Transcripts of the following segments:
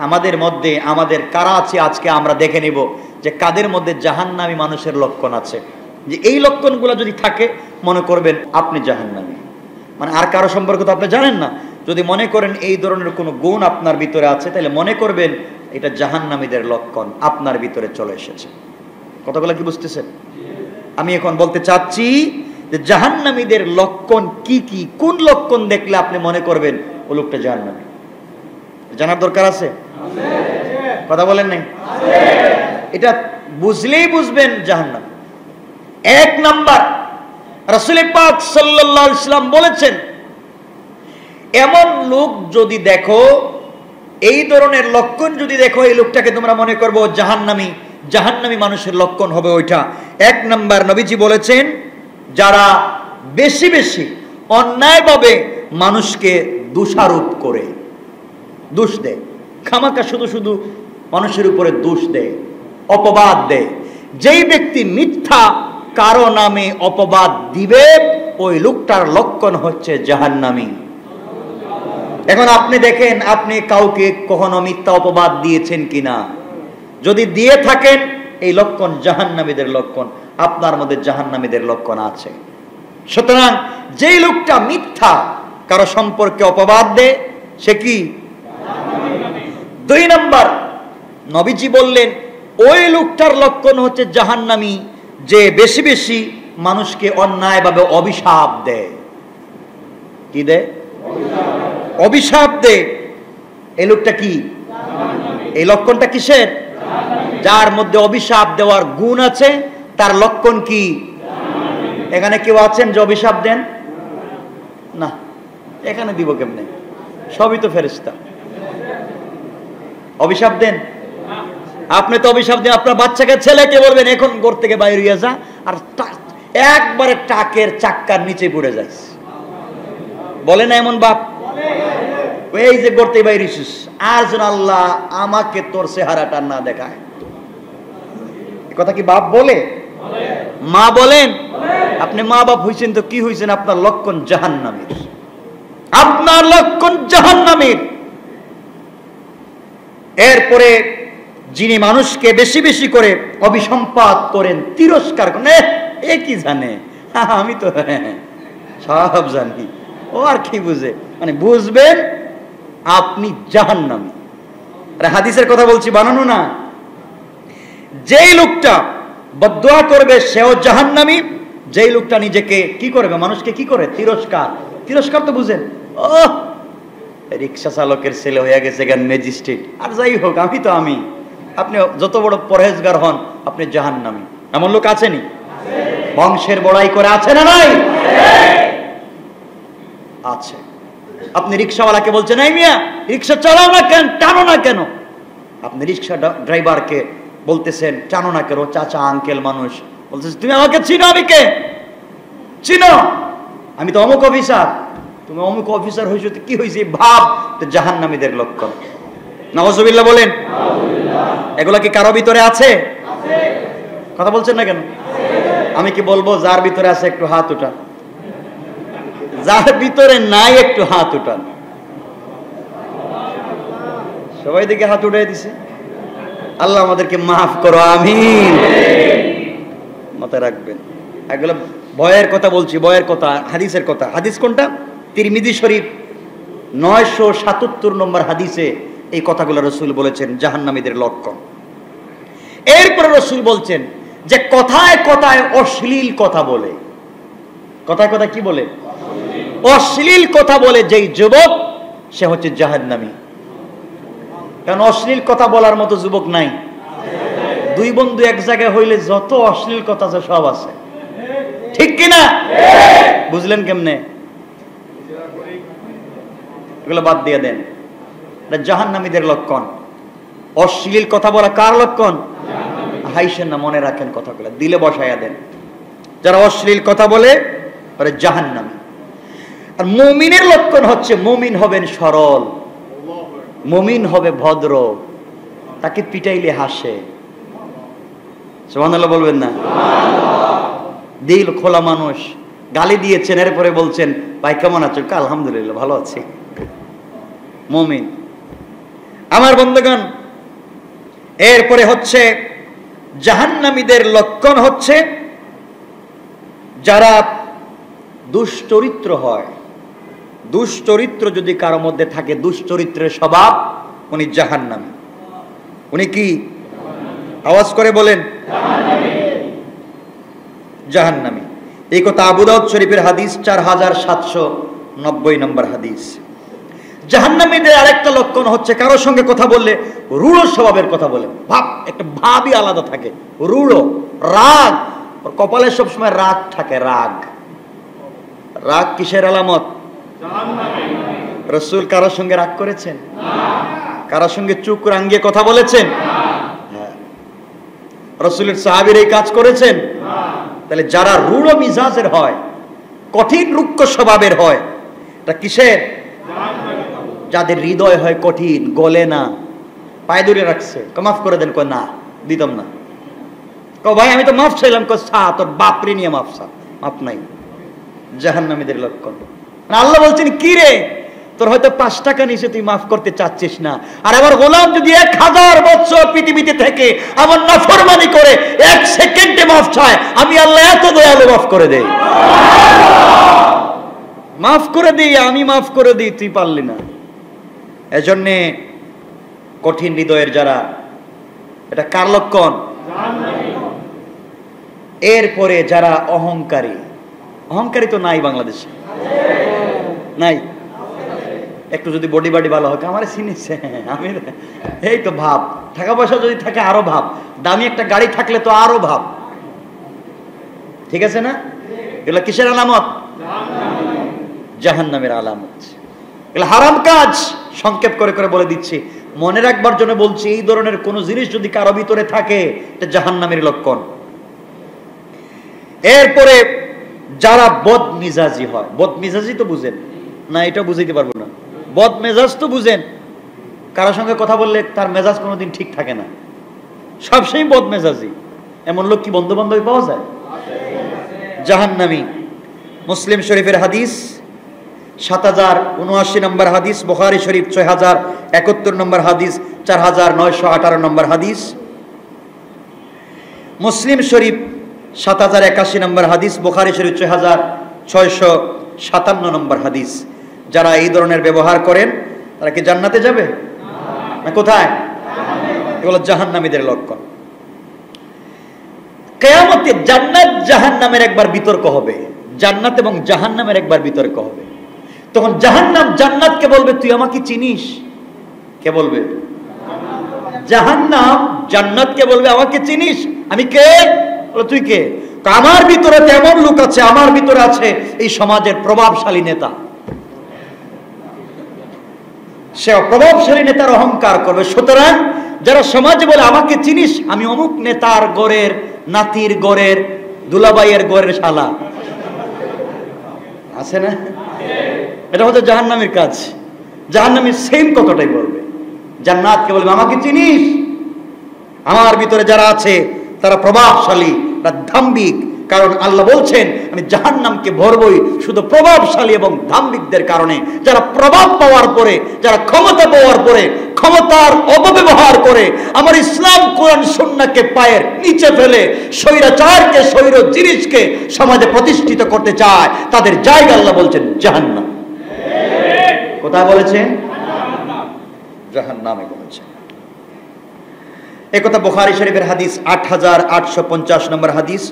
আমাদের মধ্যে আমাদের কারা আছে আজকে আমরা দেখে নিব যে কাদের মধ্যে জাহান্নামী মানুষের লক্ষণ আছে। যে এই লক্ষণগুলো যদি থাকে মনে করবেন আপনি জাহান্নামী। মানে আর কারো সম্পর্কে তো আপনি জানেন না, যদি মনে করেন এই ধরনের কোনো গুণ আপনার ভিতরে আছে তাহলে মনে করবেন এটা জাহান্নামীদের লক্ষণ আপনার ভিতরে চলে এসেছে। কথাগুলো কি বুঝতেছেন? আমি এখন বলতে চাচ্ছি যে জাহান্নামীদের লক্ষণ কি কি, কোন লক্ষণ দেখলে আপনি মনে করবেন ও লোকটা জাহান্নামী। জানার দরকার আছে? কথা বলেন নাই? এটা বুঝলেই বুঝবেন জাহান্নামী। এক নাম্বার, রাসূল পাক সাল্লাল্লাহু আলাইহি ওয়াসাল্লাম বলেছেন, এমন লোক যদি দেখো, এই ধরনের লক্ষণ যদি দেখো, এই লোকটাকে তোমরা মনে করবো জাহান্নামী। জাহান্নামী মানুষের লক্ষণ হবে ওইটা। এক নাম্বার নবীজি বলেছেন, যারা বেশি বেশি অন্যায়ভাবে মানুষকে দোষারোপ করে, দোষ দেয়, খামাকা শুধু শুধু মানুষের উপরে দোষ দেয়, অপবাদ দেয়। যেই ব্যক্তি মিথ্যা কারো নামে অপবাদ দিবে, ওই লোকটার লক্ষণ হচ্ছে জাহান্নামী। এখন আপনি দেখেন আপনি কাউকে কখনো মিথ্যা অপবাদ দিয়েছেন কিনা। যদি দিয়ে থাকেন এই লক্ষণ জাহান্নামীদের লক্ষণ, আপনার মধ্যে জাহান্নামীদের লক্ষণ আছে। সুতরাং যেই লোকটা মিথ্যা কারো সম্পর্কে অপবাদ দেয় সে কি? দুই নাম্বার নবীজি বললেন ওই লোকটার লক্ষণ হচ্ছে জাহান্নামী যে বেশি বেশি মানুষকে অন্যায়ভাবে অভিশাপ দেয়। কি দেয়? অভিশাপ দেয়। এই লোকটা কি? এই লক্ষণটা কিসের? যার মধ্যে অভিশাপ দেওয়ার গুণ আছে তার লক্ষণ কি? এখানে কেউ আছেন যে অভিশাপ দেন? না, এখানে দিব কেমনে? সবই তো ফেরেশতা। অভিশাপ দেন? আপনি তো অভিশাপ দেন আপনার বাচ্চাকে, ছেলেকে বলবেন এখন ঘর থেকে বাইরে হয়ে যা, আর একবারে টাকের চাক্কার নিচে পড়ে যাস। বলে না এমন বাপ? এই যে ঘর থেকে বাইরে হইছিস, আর যেন আল্লাহ আমাকে তোর চেহারাটা না দেখায়। কথা কি বাপ বলে? মা বলেন? আপনি মা বাপ হইছেন তো কি হইছেন? আপনার লক্ষণ জাহান্নামীর। আপনার লক্ষণ জাহান্নামীর। এরপরে যিনি মানুষকে বেশি বেশি করে অভিসম্পাত করেন, তিরস্কার করেন, এ কি জানে, আমি তো সব জানি, ও আর কি বুঝে, মানে বুঝবেন আপনি জাহান্নামী। আরে হাদিসের কথা বলছি, বানানো না। যেই লোকটা বদদুয়া করবে সেও জাহান্নামী। যেই লোকটা নিজেকে কি করবে, মানুষকে কি করে, তিরস্কার। তিরস্কার তো বুঝেন, ও রিক্সা চালকের ছেলে হয়ে গেছে গান ম্যাজিস্ট্রেট, আর যাই হোক আমি তো আমি। আপনি যত বড় পরহেজগার হন আপনি জাহান্নামী। এমন লোক আছেনি? বংশের বড়াই করে আছে না নাই? আছে। আপনি রিক্সাওয়ালাকে বলছেন, এই মিয়া রিক্সা চালাও না কেন, টানো না কেন? আপনি রিক্সা ড্রাইভারকে বলতেছেন টানো না কেন, চাচা আঙ্কেল মানুষ বলতেছে তুমি আমাকে চিনো? আমি কে? চিনো? আমি তো অমুক অফিসার। তুমি অমুক অফিসার হয়েছো তো কি হয়েছে ভাব, তো জাহান্নামীদের লক্ষণ। নাউজুবিল্লাহ বলেন। এগুলা কি কারো ভিতরে আছে? কথা বলছেন না কেন? আমি কি বলবো যার ভিতরে আছে একটু হাত উঠান, যার ভিতরে নাই একটু হাত উঠান। সবাই দিকে হাত উঠাই দিছে। আল্লাহ আমাদেরকে মাফ করো, আমিন। মাথায় রাখবেন, এগুলো ভয়ের কথা বলছি, ভয়ের কথা, হাদিসের কথা। হাদিস কোনটা? তিরমিজি শরীফ 977 নম্বর হাদিসে এই কথাগুলো রাসূল বলেছেন জাহান্নামীদের লক্ষণ। এরপরে রাসূল বলছেন যে কথায় কথায় অশ্লীল কথা বলে। কথায় কথায় কি বলে? অশ্লীল কথা বলে যেই যুবক, সে হচ্ছে জাহান্নামী। কারণ অশ্লীল কথা বলার মতো যুবক নাই। দুই বন্ধু এক জায়গায় হইলে যত অশ্লীল কথা আছে সব আছে, ঠিক কিনা? বুঝলেন কেমনে? এগুলো বাদ দিয়ে দেন, এটা জাহান্নামীদের লক্ষণ। অশ্লীল কথা বলা কার লক্ষণ? হাইসেন না, মনে রাখেন কথাগুলো, দিলে বসাইয়া দেন। যারা অশ্লীল কথা বলে ওরা জাহান্নামী। আর মুমিনের লক্ষণ হচ্ছে মুমিন হবেন সরল, মুমিন হবে ভদ্র, তাকে পিটাইলে হাসে। সুবহানাল্লাহ বলবেন না? দিল খোলা মানুষ। গালি দিয়েছেন, এরপরে বলছেন ভাই কেমন আছো? আলহামদুলিল্লাহ ভালো আছি। মুমিন। আমার বন্ধুগণ, এরপরে হচ্ছে জাহান্নামীদের লক্ষণ হচ্ছে যারা দুশ্চরিত্র হয়। দুশ্চরিত্র যদি কারো মধ্যে থাকে, দুশ্চরিত্রের স্বভাব, উনি জাহান্নামী। উনি কি? আওয়াজ করে বলেন, জাহান্নামী। এই কথা আবু দাউদ শরীফের হাদিস 4790 নম্বর হাদিস। জাহান্নামীদের আরেকটা লক্ষণ হচ্ছে কারোর সঙ্গে কথা বললে রূঢ় স্বভাবের কথা বলে, একটা ভাবই আলাদা থাকে, রূঢ়, রাগ, ওর কপালে সবসময় রাগ থাকে। রাগ রাগ কিসের আলামত? রাসূল কারোর সঙ্গে রাগ করেছেন? কারোর সঙ্গে চুপ রাঙ্গিয়ে কথা বলেছেন? রাসূলের সাহাবীরা এই কাজ করেছেন? তাহলে যারা রূঢ় মিজাজের হয়, কঠিন রুক্ষ স্বভাবের হয়, এটা কিসের? যাদের হৃদয় হয় কঠিন, গলে না, পায়ে ধরে রাখছে, মাফ করে দেন, কয় না দিতাম না, ভাই আমি তো মাফ চাইলাম, তোর বাপরে নিয়ে মাফ চা, মাফ নাই। জাহান্নামীদের লক্ষণ। আল্লাহ বলছেন কি রে, তোর হয়তো 5 টাকা নিচে তুই মাফ করতে চাচ্ছিস না, আর আমার গোলাম যদি 1000 বছর পৃথিবীতে থেকে আমার নাফরমানি করে 1 সেকেন্ডে মাফ চায়, আমি আল্লাহ এত দয়ালু, মাফ করে দেই, মাফ করে দিই, আমি মাফ করে দিই, তুই পারলি না। এজন্যে কঠিন হৃদয়ের যারা, এটা কার লক্ষণ? এরপরে যারা অহংকারী। অহংকারী তো নাই বাংলাদেশে, নাই। একটু যদি বডি বাডি ভালো হয়, আমার চিনিছে, আমি এই তো ভাব, টাকা পয়সা যদি থাকে আরো ভাব, দামি একটা গাড়ি থাকলে তো আরো ভাব, ঠিক আছে না? এগুলো কিসের আলামত? জাহান্নামের আলামত। এগুলো হারাম কাজ। সংক্ষেপ করে করে বলে দিচ্ছি, মনে রাখবার জন্য বলছি, এই ধরনের কোন জিনিস যদি কারো ভিতরে থাকে, এটা জাহান্নামের লক্ষণ। এরপরে যারা বদমিজাজি হয়। বদমিজাজি তো বুঝেন না? এটা বুঝাইতে পারবো না। বদমেজাজ তো বুঝেন, কারোর সঙ্গে কথা বললে তার মেজাজ কোনোদিন ঠিক থাকে না, সবসময় বদমেজাজি। এমন লোক কি বন্ধু বান্ধবী পাওয়া যায়? জাহান্নামী। মুসলিম শরীফের হাদিস 7079 নম্বর হাদিস, বুখারী শরীফ 6071 নম্বর হাদিস, 4918 নম্বর হাদিস, মুসলিম শরীফ 7081 নম্বর হাদিস, বুখারী শরীফ 6657 নম্বর হাদিস। যারা এই ধরনের ব্যবহার করেন তারা কি জান্নাতে যাবে না কোথায়? এগুলো জাহান্নামীদের লক্ষণ। কিয়ামতে জান্নাত জাহান্নামের একবার বিতর্ক হবে, জান্নাত এবং জাহান্নামের একবার বিতর্ক হবে। তখন জাহান্নাম জান্নাতকে বলবে, তুই আমাকে চিনিস? কে বলবে? জাহান্নাম জান্নাতকে বলবে, আমাকে চিনিস? আমি কে? তুই কে? আমার ভিতরে তেমন লোক আছে, আমার ভিতরে আছে এই সমাজের প্রভাবশালী নেতা। সে প্রভাবশালী নেতার অহংকার করবে। সুতরাং যারা সমাজে বলে আমাকে চিনিস, আমি অমুক নেতার গড়ের নাতির গড়ের দুলাভাইয়ের গড়ের শালা, আছে না? এটা হচ্ছে জাহান্নামের কাজ। জাহান্নামের সেম কথাটাই বলবে। জান্নাতকে বলবে, আমাকে চিনিস? আমার ভিতরে যারা আছে তারা প্রভাবশালী, তারা দাম্ভিক। কারণ আল্লাহ বলছেন, আমি জাহান্নামকে ভরবই শুধু প্রভাবশালী এবং দাম্ভিকদের কারণে। যারা প্রভাব পাওয়ার পরে, যারা ক্ষমতা পাওয়ার পরে ক্ষমতার অপব্যবহার করে আমার ইসলাম কোরআন সুন্নাহকে পায়ের নিচে ফেলে স্বৈরাচারকে, স্বৈর জিনিসকে সমাজে প্রতিষ্ঠিত করতে চায়, তাদের জায়গা আল্লাহ বলছেন জাহান্নাম। কোথায় বলেছেন? জাহান্নামে বলেছেন। একথা বুখারী শরীফের হাদিস 8850 নম্বর হাদিস,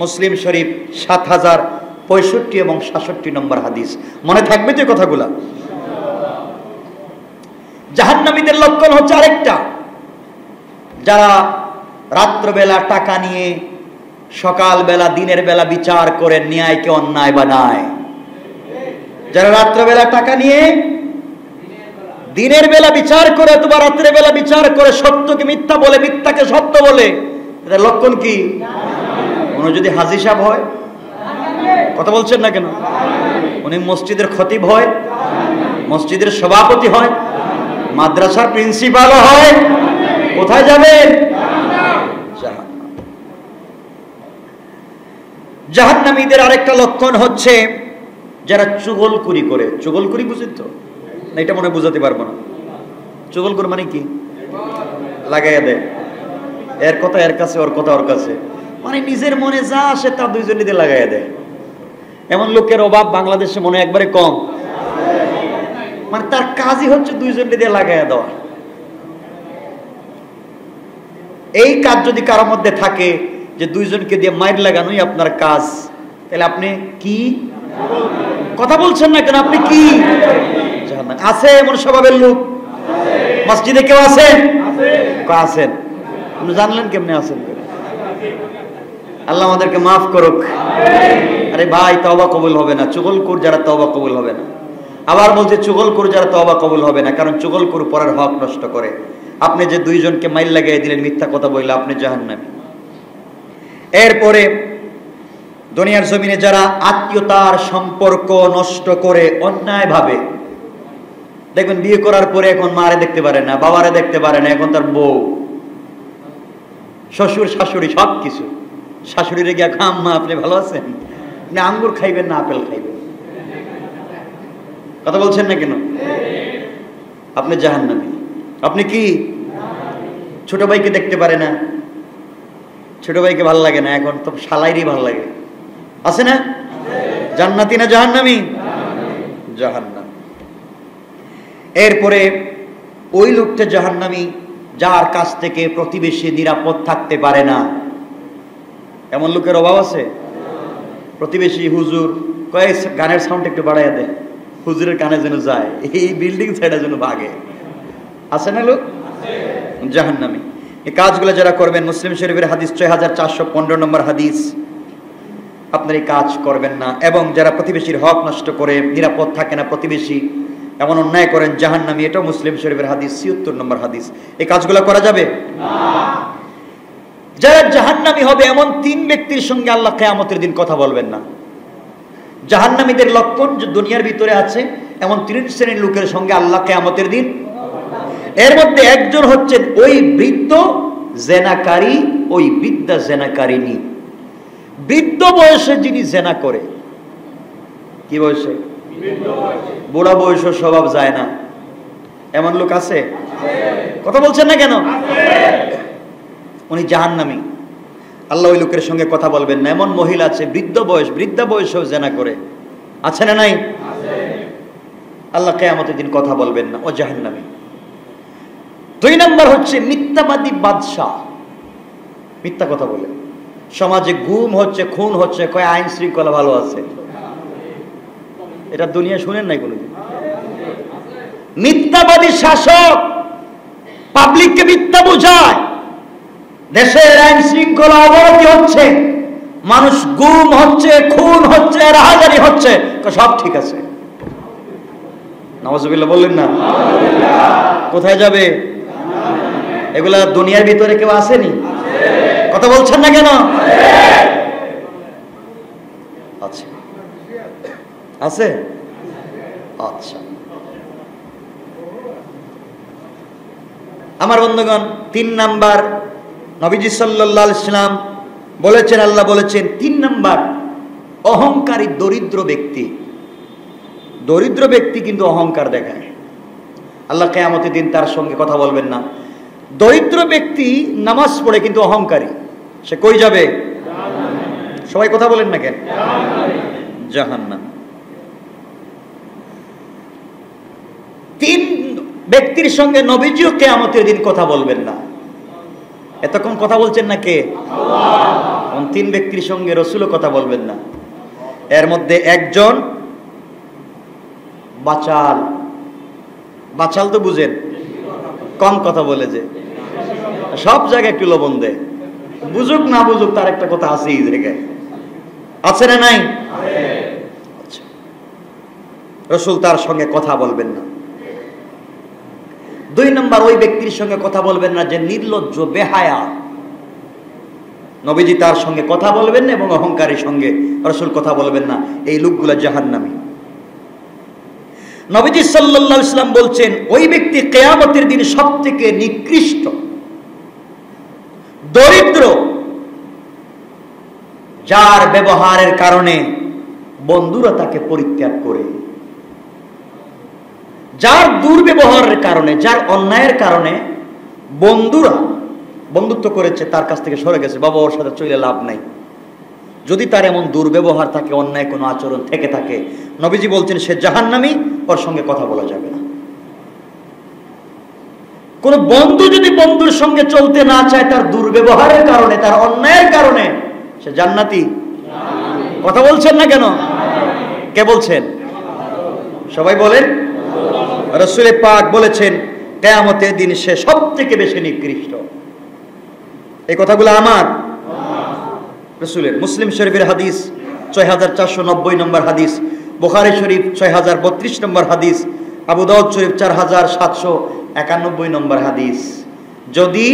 মুসলিম শরীফ 7065 এবং 67 নম্বর হাদিস। মনে থাকবে তো কথাগুলা? জাহান্নামীদের লক্ষণ হচ্ছে আরেকটা, যারা রাত্রবেলা টাকা নিয়ে সকালবেলা দিনের বেলা বিচার করে ন্যায়কে অন্যায় বানায়। যারা রাত্রবেলা টাকা নিয়ে দিনের বেলা বিচার করে অথবা রাত্রে বেলা বিচার করে সত্যকে মিথ্যা বলে, মিথ্যাকে সত্য বলে, এদের লক্ষণ কি? উনি যদি হাজী সাহেব হয়, কথা বলছেন না কেন? উনি মসজিদের খতিব হয়, মসজিদের সভাপতি হয়, মাদ্রাসার প্রিন্সিপালও হয়, কোথায় যাবেন? জাহান্নামীদের আরেকটা লক্ষণ হচ্ছে যারা চুগলখুরি করে। চুগলখুরি বুঝেন তো? এটা মনে বুঝাতে পারবো না। চুগলখোর মানে কি? লাগাইয়া দেয়। এর কথা এর কাছে, ওর কথা ওর কাছে, মানে নিজের মনে যা আসে তা দুইজনে দিয়ে লাগাইয়া দেয়। এমন লোকের অভাব বাংলাদেশে মনে একবারে কম। মানে তার কাজই হচ্ছে দুইজনে দিয়ে লাগাইয়া দেওয়া। এই কাজ যদি কারোর মধ্যে থাকে যে দুইজনকে দিয়ে মাইর লাগানোই আপনার কাজ, তাহলে আপনি কি কথা বলছেন না কেন? আপনি কি আছে এমন স্বভাবের লোক? মসজিদে কেউ আছেন? আছেন। আপনি জানলেন কেমনে আছেন? আল্লাহ আমাদেরকে মাফ করুক। আরে ভাই, তওবা কবুল হবে না চুগলখোর যারা, তওবা কবুল হবে না। আবার বলছে চুগলখোর যারা, তওবা কবুল হবে না, কারণ চুগলখোর পরের হক নষ্ট করে। আপনি যে দুইজনকে মাইল লাগাই দিলেন মিথ্যা কথা বললে, আপনি জাহান্নামী। এরপরে দুনিয়ার জমিনে যারা আত্মীয়তার সম্পর্ক নষ্ট করে অন্যায়ভাবে, দেখবেন বিয়ে করার পরে এখন মারে দেখতে পারে না, বাবারে দেখতে পারে না, এখন তার বউ, শ্বশুর শাশুড়ি সব কিছু। শাশুড়িরে গিয়া খাম, মা আপনি ভালো আছেন? আপনি আঙ্গুর খাইবেন না আপেল খাইবেন? কথা বলছেন না কেন? আপনি জাহান্নামী। আপনি কি? ছোট ভাইকে দেখতে পারে না, ছোট ভাইকে ভালো লাগে না, এখন তো শালাইরই ভালো লাগে। আছে না? জান্নাতি না জাহান্নামী? জাহান্নামী। এরপরে ওই লোকটা জাহান্নামী যার কাছ থেকে প্রতিবেশী নিরাপদ থাকতে পারে না। এমন লোকের অভাব আছে? প্রতিবেশী হুজুর কয়েক গানের সাউন্ড একটু বাড়াইয়া দেয়, হুজুরের কানে যেন যায়, এই বিল্ডিং সাইডে যেন ভাগে। আছে না লোক? জাহান্নামী। এই কাজগুলো যারা করবেন, মুসলিম শরীফের হাদিস 6415 নম্বর হাদিস, আপনার এই কাজ করবেন না। এবং যারা প্রতিবেশীর হক নষ্ট করে, নিরাপদ থাকে না প্রতিবেশী, এমন অন্যায় করেন, জাহান্নামী। এটাও মুসলিম শরীফের হাদিস 76 নম্বর হাদিস। এই কাজগুলো করা যাবে না। যারা জাহান্নামী হবে এমন 3 ব্যক্তির সঙ্গে আল্লাহ কিয়ামতের দিন কথা বলবেন না। জাহান্নামীদের লক্ষণ যে দুনিয়ার ভিতরে আছে এমন 3 শ্রেণীর লোকের সঙ্গে আল্লাহ কিয়ামতের দিন। এর মধ্যে একজন হচ্ছেন ওই বৃদ্ধ জেনাকারী, ওই বৃদ্ধা জেনাকারিনী। বৃদ্ধ বয়সে যিনি জেনা করে, কি বয়সে? বুড়া বয়সে স্বভাব যায় না, এমন লোক আছে? কথা বলছেন না কেন? উনি জাহান্নামী। আল্লাহ ওই লোকের সঙ্গে কথা বলবেন না। এমন মহিলা আছে বৃদ্ধা বয়সেও জেনা করে, আছে না নাই? আল্লাহ কিয়ামতের দিন কথা বলবেন না, ও জাহান্নামী। 2 নম্বর হচ্ছে মিথ্যাবাদী বাদশা। মিথ্যা কথা বলে সমাজে গুম হচ্ছে, খুন হচ্ছে, কয় আইন শৃঙ্খলা ভালো আছে। এটা দুনিয়া শুনেন নাই কোনোদিন? মিথ্যাবাদী শাসক পাবলিককে মিথ্যা বোঝায়, দেশের আইন শৃঙ্খলা অবনতি হচ্ছে, মানুষ গুম হচ্ছে, খুন হচ্ছে, রাহাজানি হচ্ছে, সব ঠিক আছে। নাউজুবিল্লাহ বললেন না? কোথায় যাবে? এগুলা দুনিয়ার ভিতরে কেউ আসেনি? কথা বলছেন না কেন? আচ্ছা, আছে। আচ্ছা, আমার বন্ধুগণ, 3 নাম্বার নবীজি সাল্লাল্লাহু আলাইহি ওয়াসাল্লাম বলেছেন, আল্লাহ বলেছেন 3 নাম্বার অহংকারী দরিদ্র ব্যক্তি। দরিদ্র ব্যক্তি কিন্তু অহংকার দেখায়। আল্লাহ কিয়ামতের দিন তার সঙ্গে কথা বলবেন না। দরিদ্র ব্যক্তি নামাজ পড়ে কিন্তু অহংকারী, সে কই যাবে? সবাই কথা বলেন না কেন? জাহান্নাম। 3 ব্যক্তির সঙ্গে নবীজিও কিয়ামতের দিন কথা বলবেন না। এতক্ষণ কথা বলছেন না কে? আল্লাহ। 3 ব্যক্তির সঙ্গে রাসূলও কথা বলবেন না। এর মধ্যে একজন বাচাল। বাচাল তো বুঝেন, কম কথা বলে, যে সব জায়গায় একটু লবণ দেয়, বুঝুক না বুঝুক তার একটা কথা আছে এই জায়গায়। আছে না নাই? আচ্ছা, রাসূল তার সঙ্গে কথা বলবেন না। 2 নম্বর ওই ব্যক্তির সঙ্গে কথা বলবেন না যে নির্লজ্জ, বেহায়া। নবীজি তার সঙ্গে কথা বলবেন না এবং অহংকারীর সঙ্গে রাসূল কথা বলবেন না। এই লোকগুলো জাহান্নামী। নবীজি সাল্লাল্লাহু আলাইহি ওয়াসাল্লাম বলছেন ওই ব্যক্তি কিয়ামতের দিন সবথেকে নিকৃষ্ট, দরিদ্র, যার ব্যবহারের কারণে বন্ধুরা তাকে পরিত্যাগ করে, যার দুর্ব্যবহারের কারণে, যার অন্যায়ের কারণে বন্ধুরা বন্ধুত্ব করেছে, তার কাছ থেকে সরে গেছে, বাবা ওর সাথে চলে লাভ নাই। যদি তার এমন দুর্ব্যবহার থাকে, অন্যায় কোনো আচরণ থেকে থাকে, নবীজি বলছেন সে জাহান্নামী, ওর সঙ্গে কথা বলা যাবে না। কোন বন্ধু যদি বন্ধুর সঙ্গে চলতে না চায়, তার দুর্ব্যবহারের কারণে, তার অন্যায়ের কারণে, সে জান্নাতি। কথা বলছেন না কেন? কে বলছেন? সবাই বলেন। রাসূল পাক বলেছেন কিয়ামতের দিন সে সবথেকে বেশি নিকৃষ্ট। এই কথাগুলো আমার রাসূলের। মুসলিম শরীফের হাদিস ৬৪৯০ নম্বর হাদিস, বুখারী শরীফ ৬০৩২ নম্বর হাদিস, আবু দাউদ শরীফ ৪৭৯১ নম্বর হাদিস। যদি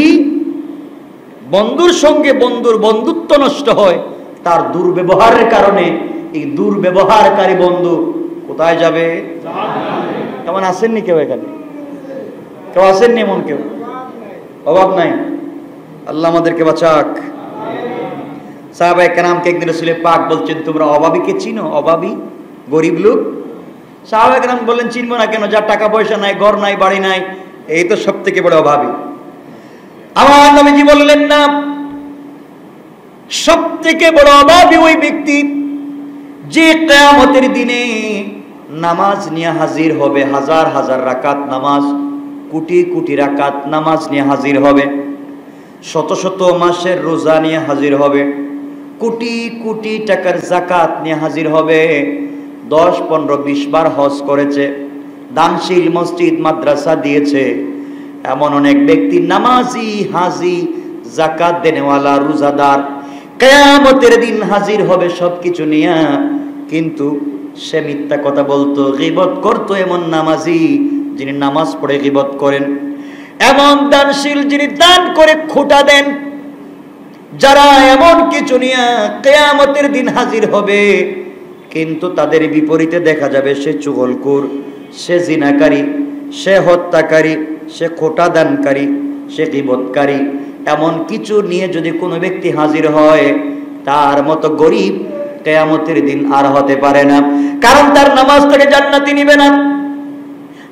বন্ধুর সঙ্গে বন্ধুর বন্ধুত্ব নষ্ট হয় তার দুর্ব্যবহারের কারণে, এই দুর্ব্যবহারকারী বন্ধু কোথায় যাবে? কেমন আসেননি কেউ? এখানে কেউ আসেননি এমন কেউ? অভাব নাই, আল্লাহ আমাদেরকে বাঁচাক। সাহাবায়ে কেরামকে একদিন রাসূল পাক বলছেন তোমরা অভাবীকে চিনো? অভাবী, গরিব লোক। সাহাবায়ে কেরাম বললেন চিনবো না কেন? যার টাকা পয়সা নাই, ঘর নাই, বাড়ি নাই, এই তো সব থেকে বড় অভাবী। আমার নবীজি বললেন না, সব থেকে বড় অভাবী ওই ব্যক্তি যে কিয়ামতের দিনে নামাজ নিয়ে হাজির হবে, হাজার হাজার রাকাত নামাজ, কোটি কোটি রাকাত নামাজ নিয়ে হাজির হবে, শত শত মাসের রোজা নিয়ে হাজির হবে, কোটি কোটি টাকার যাকাত নিয়ে হাজির হবে, 10, 15, 20 বার হজ করেছে, দানশীল মসজিদ মাদ্রাসা দিয়েছে, এমন অনেক ব্যক্তি নামাজি, হাজি, যাকাত দেনেওয়ালা, রোজাদার, কিয়ামতের দিন হাজির হবে সবকিছু নিয়ে, কিন্তু সে মিথ্যা কথা বলতো, গীবত করতো। এমন নামাজি যিনি নামাজ পড়ে গীবত করেন, এমন দানশীল যিনি দান করে খোটা দেন, যারা এমন কিছু নিয়ে কিয়ামতের দিন হাজির হবে, কিন্তু তাদের বিপরীতে দেখা যাবে সে চুগলখোর, সে জিনাকারী, সে হত্যাকারী, সে খোটা দানকারী, সে গীবতকারী, এমন কিছু নিয়ে যদি কোনো ব্যক্তি হাজির হয়, তার মতো গরিব কিয়ামতের দিন আর হতে পারে না। কারণ তার নামাজ তাকে জান্নাতে নিবে না,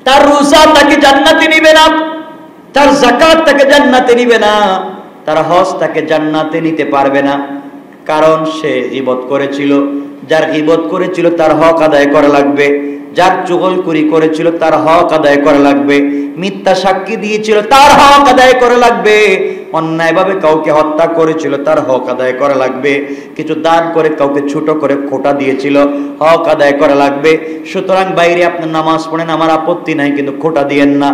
তার রোজা তাকে জান্নাতে নিবে না, তার যাকাত তাকে জান্নাতে নিবে না, তার হজ তাকে জান্নাতে নিতে পারবে না। কারণ সে গীবত করেছিল, যার গীবত করেছিল তার হক আদায় করা লাগবে, যার চুগলখড়ি করেছিল তার হক আদায় করা লাগবে, মিথ্যা সাক্ষী দিয়েছিল তার হক আদায় করা লাগবে, অন্যায়ভাবে কাউকে হত্যা করেছিল তার হক আদায় করা লাগবে, কিছু দান করে কাউকে ছোট করে খোটা দিয়েছিল, হক আদায় করা লাগবে। সুতরাং বাইরে আপনি নামাজ পড়েন, আমার আপত্তি নাই, কিন্তু খোটা দিয়েন না।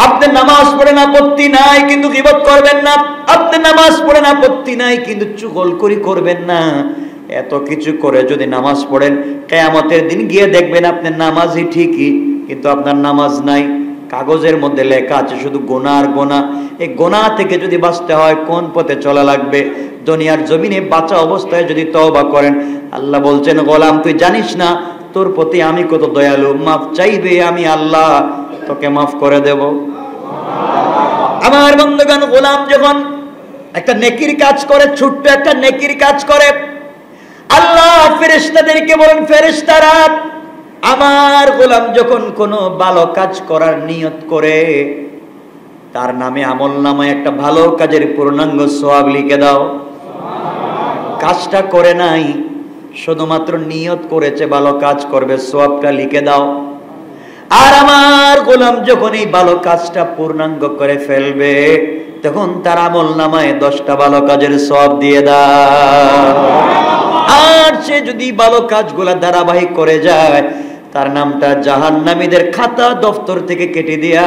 আপনি নামাজ পড়েন, আপত্তি নাই, কিন্তু গীবত করবেন না। আপনি নামাজ পড়েন, আপত্তি নাই, কিন্তু চুগলখড়ি করবেন না। এত কিছু করে যদি নামাজ পড়েন, কিয়ামতের দিন গিয়ে দেখবেন আপনি নামাজই ঠিকই, কিন্তু আপনার নামাজ নাই, কাগজের মধ্যে লেখা আছে শুধু গুনাহ আর গুনাহ। এই গুনাহ থেকে যদি বাঁচতে হয় কোন পথে চলা লাগবে? দুনিয়ার জমিনে বাঁচা অবস্থায় যদি তওবা করেন, আল্লাহ বলছেন গোলাম তুই জানিস না তোর প্রতি আমি কত দয়ালু, মাফ চাইবে আমি আল্লাহ তোকে মাফ করে দেব। আমার বন্ধুগণ, গোলাম যখন একটা নেকির কাজ করে, ছোট্ট একটা নেকির কাজ করে, আল্লাহ ফেরেশতাদেরকে বলেন ফেরেশতারা আমার গোলাম যখন কোনো ভালো কাজ করার নিয়ত করে, তার নামে আমলনামায় একটা ভালো কাজের পূর্ণাঙ্গ সওয়াব লিখে দাও। কাজটা করে নাই, শুধুমাত্র নিয়ত করেছে ভালো কাজ করবে, সওয়াবটা লিখে দাও। আর আমার গোলাম যখন এই ভালো কাজটা পূর্ণাঙ্গ করে ফেলবে, তখন তার আমলনামায় 10টা ভালো কাজের সওয়াব দিয়ে দাও। আর সে যদি ভালো কাজগুলা ধারাবাহিক করে যায়, তার নামটা জাহান্নামীদের খাতা দফতর থেকে কেটে দিয়া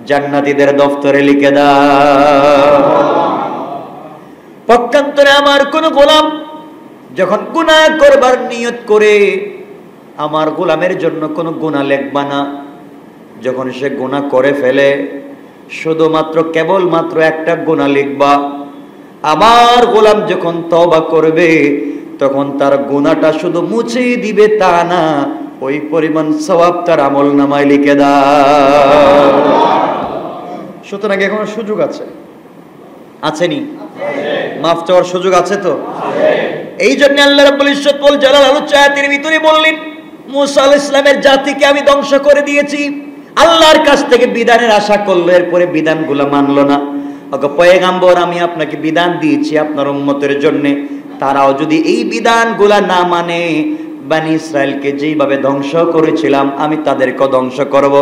জান্নাতীদের দফতরে লিখে দাও। পক্ষান্তরে আমার কোন গোলাম যখন গুনাহ করবার নিয়ত করে, আমার গোলামের জন্য কোনো গুনাহ লিখবা না। যখন সে গুনাহ করে ফেলে, শুধুমাত্র কেবলমাত্র একটা গুনাহ লিখবা। আমার গোলাম যখন তওবা করবে, তখন তার গুনাহটা শুধু মুছে দিবে তা না, ওই পরিমাণ সওয়াব তার আমলনামায় লিখে দাও। সুতরাং এখনো সুযোগ আছে, আছেনি? মাফ চাওয়ার সুযোগ আছে তো? এই জন্য আল্লাহ রাব্বুল ইজ্জত ওয়াল জালাল আয়াতের ভিতরে বললেন, মুসা আলাইহিস সালামের জাতিকে আমি ধ্বংস করে দিয়েছি, আল্লাহর কাছ থেকে বিধানের আশা করলো, এরপরে বিধানগুলো মানলো না। ওগো পয়গম্বর, আমি আপনাকে বিধান দিয়েছি আপনার উম্মতের জন্য, তারাও যদি এই বিধানগুলা না মানে, বনি ইসরায়েলকে যেইভাবে ধ্বংস করেছিলাম আমি তাদেরকে ধ্বংস করব।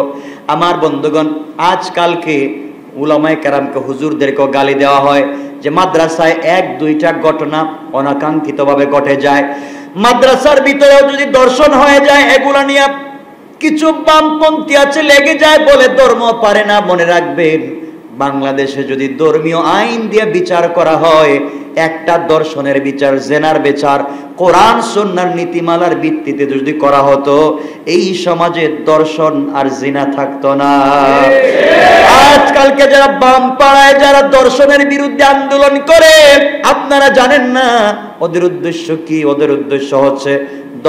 আমার বন্ধুগণ, আজকালকে উলামায়ে কেরামকে, হুজুরদেরকে গালি দেওয়া হয় যে মাদ্রাসায় এক দুইটা ঘটনা অনাকাঙ্ক্ষিতভাবে ঘটে যায়, মাদ্রাসার ভিতরেও যদি দর্শন হয়ে যায়, এগুলা নিয়ে কিছু বামপন্থী আছে লেগে যায় বলে ধর্ম পারে না। মনে রাখবেন, বাংলাদেশে যদি ধর্মীয় আইন দিয়ে বিচার করা হয়, একটা দর্শনের বিচার, জেনার বিচার কোরআন সুন্নাহর নীতিমালার ভিত্তিতে যদি করা হতো, এই সমাজে দর্শন আর জিনা থাকতো না। আজকালকে যারা বাম পাড়ায় যারা দর্শনের বিরুদ্ধে আন্দোলন করে, আপনারা জানেন না ওদের উদ্দেশ্য কি? ওদের উদ্দেশ্য হচ্ছে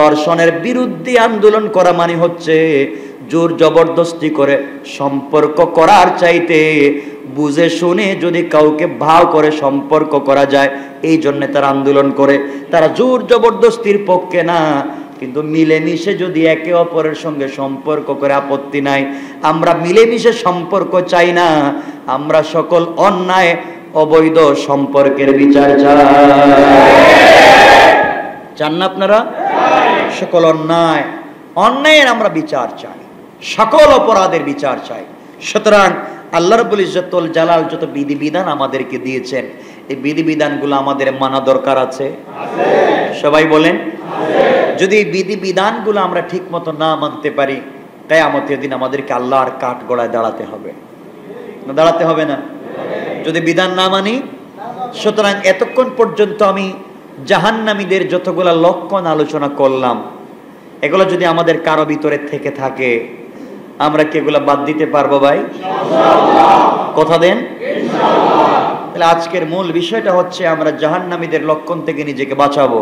দর্শনের বিরুদ্ধে আন্দোলন করা মানে হচ্ছে জোর জবরদস্তি করে সম্পর্ক করার চাইতে বুঝে শুনে যদি কাউকে ভাও করে সম্পর্ক করা যায়, এই জন্য তারা আন্দোলন করে। তারা জোর জবরদস্তির পক্ষে না, কিন্তু মিলেমিশে যদি একে অপরের সঙ্গে সম্পর্ক করে আপত্তি নাই। আমরা মিলেমিশে সম্পর্ক চাই না, আমরা সকল অন্যায় অবৈধ সম্পর্কের বিচার চাই। চান না আপনারা? সকল অন্যায়ের আমরা বিচার চাই, সকল অপরাধের বিচার চাই। সুতরাং আল্লাহ রাব্বুল ইজ্জতুল জালাল যত বিধিবিধান আমাদেরকে দিয়েছেন, এই বিধিবিধানগুলো আমাদের মানা দরকার আছে। সবাই বলেন, যদি এই বিধিবিধানগুলো আমরা ঠিক মতো না মানতে পারি, কিয়ামতের দিন আমাদেরকে আল্লাহর কাঠগড়ায় দাঁড়াতে হবে না? দাঁড়াতে হবে না যদি বিধান না মানি? সুতরাং এতক্ষণ পর্যন্ত আমি জাহান্নামীদের যতগুলা লক্ষণ আলোচনা করলাম, এগুলো যদি আমাদের কারো ভিতরে থেকে থাকে, আমরা কি এগুলা বাদ দিতে পারবো ভাই? কথা দেন। তাহলে আজকের মূল বিষয়টা হচ্ছে আমরা জাহান্নামীদের লক্ষণ থেকে নিজেকে বাঁচাবো।